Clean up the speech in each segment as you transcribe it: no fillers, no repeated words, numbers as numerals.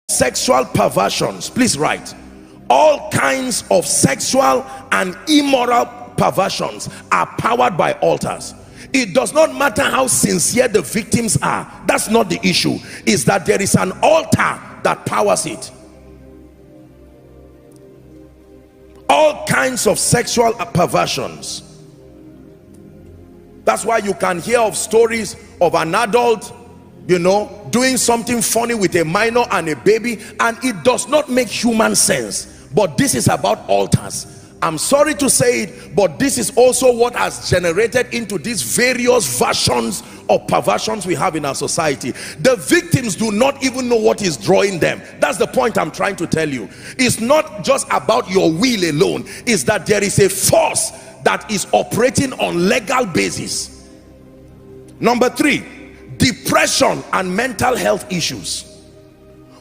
sexual perversions, please write, all kinds of sexual and immoral perversions are powered by altars. It does not matter how sincere the victims are. That's not the issue. It's that there is an altar that powers it. All kinds of sexual perversions. That's why you can hear of stories of an adult, you know, doing something funny with a minor and a baby, and it does not make human sense. But this is about altars. I'm sorry to say it, but this is also what has generated into these various versions of perversions we have in our society. The victims do not even know what is drawing them. That's the point I'm trying to tell you. It's not just about your will alone. It's that there is a force that is operating on legal basis. Number 3, depression and mental health issues.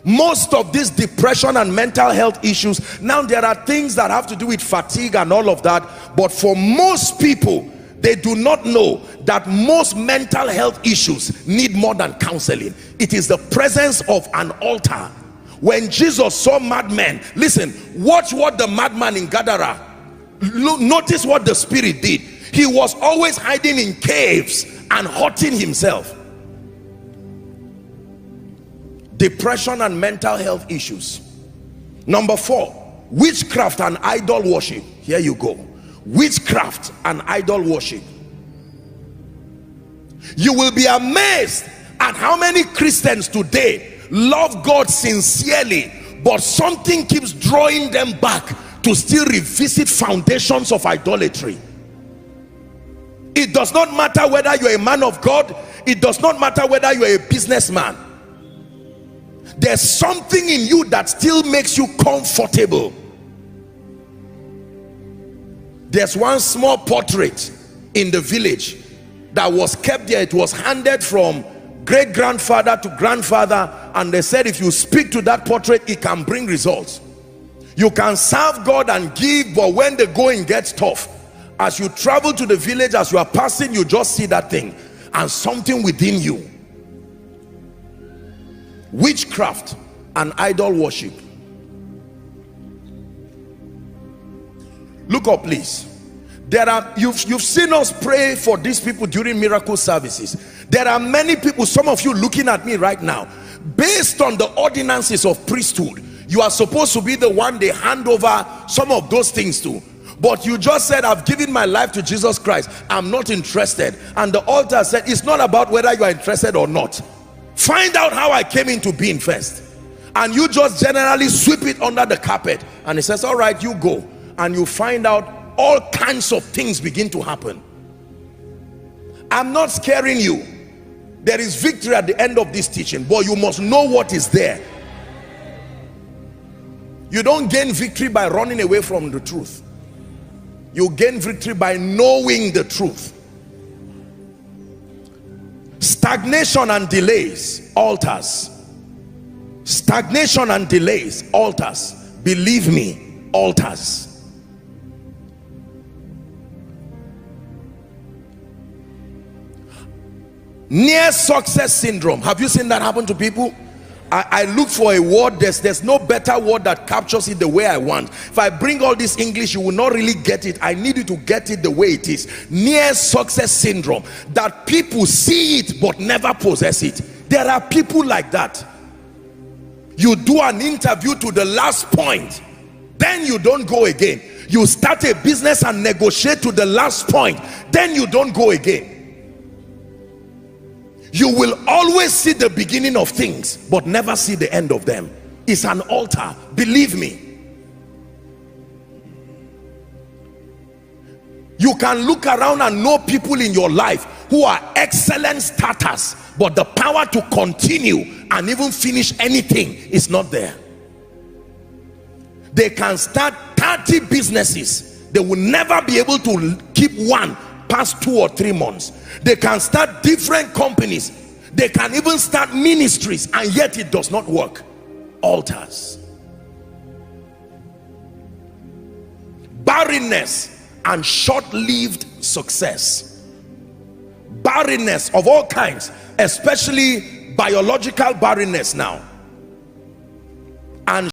Most of this depression and mental health issues, now there are things that have to do with fatigue and all of that, but for most people, they do not know that most mental health issues need more than counseling. It is the presence of an altar. When Jesus saw madmen, listen, watch what the madman in Gadara, notice what the spirit did. He was always hiding in caves and hurting himself. Depression and mental health issues. Number 4, witchcraft and idol worship. Here you go. Witchcraft and idol worship. You will be amazed at how many Christians today love God sincerely, but something keeps drawing them back to still revisit foundations of idolatry. It does not matter whether you're a man of God. It does not matter whether you're a businessman. There's something in you that still makes you comfortable. There's one small portrait in the village that was kept there. It was handed from great-grandfather to grandfather, and they said if you speak to that portrait, it can bring results. You can serve God and give, but when the going gets tough, as you travel to the village, as you are passing, you just see that thing, and something within you. Witchcraft and idol worship. Look up, please. There are, you've seen us pray for these people during miracle services. There are many people, some of you looking at me right now, based on the ordinances of priesthood, you are supposed to be the one they hand over some of those things to, but you just said, I've given my life to Jesus Christ, I'm not interested. And the altar said, it's not about whether you are interested or not. Find out how I came into being first. And you just generally sweep it under the carpet, and it says, all right, you go. And you find out all kinds of things begin to happen. I'm not scaring you. There is victory at the end of this teaching, but you must know what is there. You don't gain victory by running away from the truth. You gain victory by knowing the truth. Stagnation and delays, altars. Stagnation and delays, altars. Believe me, altars. Near success syndrome. Have you seen that happen to people? I look for a word. There's no better word that captures it the way I want. If I bring all this English, you will not really get it. I need you to get it the way it is. Near success syndrome, that people see it but never possess it. There are people like that. You do an interview to the last point, then you don't go again. You start a business and negotiate to the last point, then you don't go again. You will always see the beginning of things but never see the end of them. It's an altar, believe me. You can look around and know people in your life who are excellent starters, but the power to continue and even finish anything is not there. They can start 30 businesses, they will never be able to keep one past 2 or 3 months. They can start different companies, they can even start ministries, and yet it does not work. Altars. Barrenness and short-lived success. Barrenness of all kinds, especially biological barrenness now.